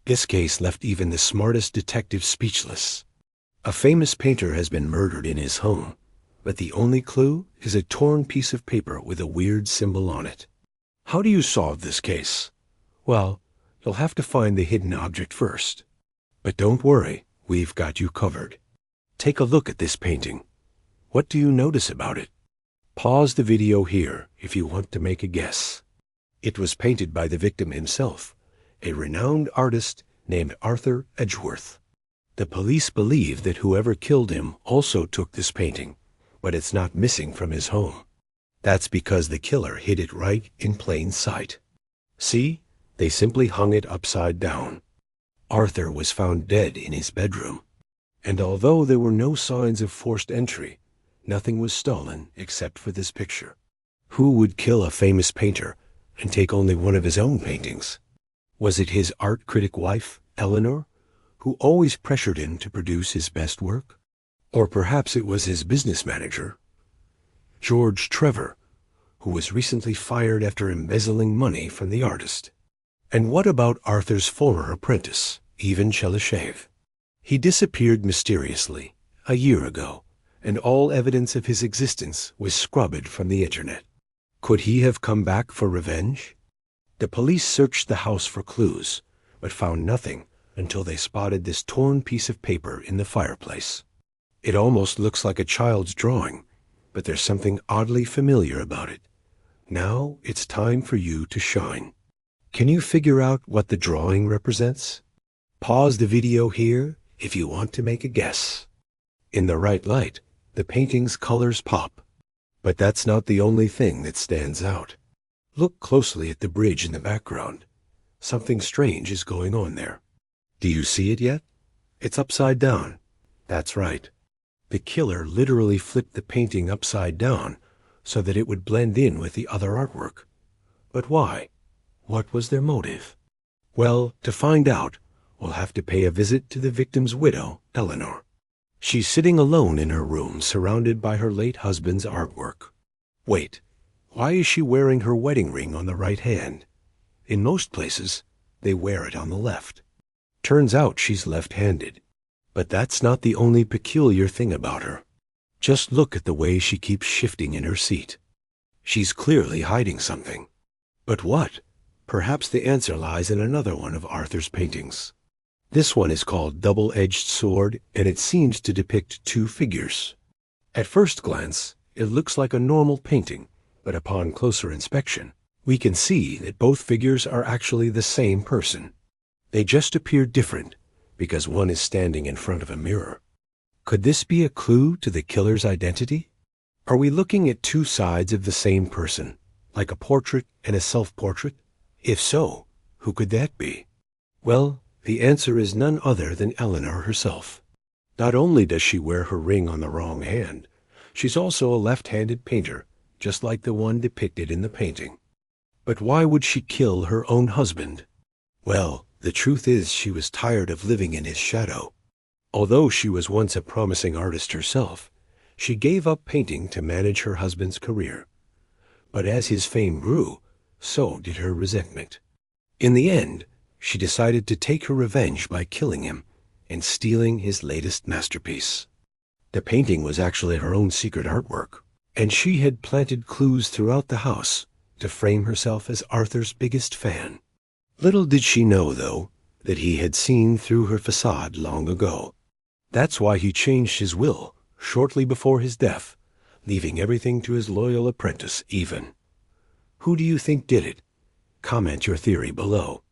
This case left even the smartest detective speechless. A famous painter has been murdered in his home, but the only clue is a torn piece of paper with a weird symbol on it. How do you solve this case? Well, you'll have to find the hidden object first. But don't worry, we've got you covered. Take a look at this painting. What do you notice about it? Pause the video here if you want to make a guess. It was painted by the victim himself, a renowned artist named Arthur Edgeworth. The police believe that whoever killed him also took this painting, but it's not missing from his home. That's because the killer hid it right in plain sight. See, they simply hung it upside down. Arthur was found dead in his bedroom, and although there were no signs of forced entry, nothing was stolen except for this picture. Who would kill a famous painter and take only one of his own paintings? Was it his art critic wife, Eleanor, who always pressured him to produce his best work? Or perhaps it was his business manager, George Trevor, who was recently fired after embezzling money from the artist. And what about Arthur's former apprentice, Ivan Chelashev? He disappeared mysteriously a year ago, and all evidence of his existence was scrubbed from the internet. Could he have come back for revenge? The police searched the house for clues, but found nothing until they spotted this torn piece of paper in the fireplace. It almost looks like a child's drawing, but there's something oddly familiar about it. Now it's time for you to shine. Can you figure out what the drawing represents? Pause the video here if you want to make a guess. In the right light, the painting's colors pop. But that's not the only thing that stands out. Look closely at the bridge in the background. Something strange is going on there. Do you see it yet? It's upside down. That's right. The killer literally flipped the painting upside down so that it would blend in with the other artwork. But why? What was their motive? Well, to find out, we'll have to pay a visit to the victim's widow, Eleanor. She's sitting alone in her room, surrounded by her late husband's artwork. Wait, why is she wearing her wedding ring on the right hand? In most places, they wear it on the left. Turns out she's left-handed. But that's not the only peculiar thing about her. Just look at the way she keeps shifting in her seat. She's clearly hiding something. But what? Perhaps the answer lies in another one of Arthur's paintings. This one is called Double-Edged Sword, and it seems to depict two figures. At first glance, it looks like a normal painting, but upon closer inspection, we can see that both figures are actually the same person. They just appear different because one is standing in front of a mirror. Could this be a clue to the killer's identity? Are we looking at two sides of the same person, like a portrait and a self-portrait? If so, who could that be? Well, the answer is none other than Eleanor herself. Not only does she wear her ring on the wrong hand, she's also a left-handed painter, just like the one depicted in the painting. But why would she kill her own husband? Well, the truth is she was tired of living in his shadow. Although she was once a promising artist herself, she gave up painting to manage her husband's career. But as his fame grew, so did her resentment. In the end, she decided to take her revenge by killing him and stealing his latest masterpiece. The painting was actually her own secret artwork, and she had planted clues throughout the house to frame herself as Arthur's biggest fan. Little did she know, though, that he had seen through her facade long ago. That's why he changed his will shortly before his death, leaving everything to his loyal apprentice, Ivan. Who do you think did it? Comment your theory below.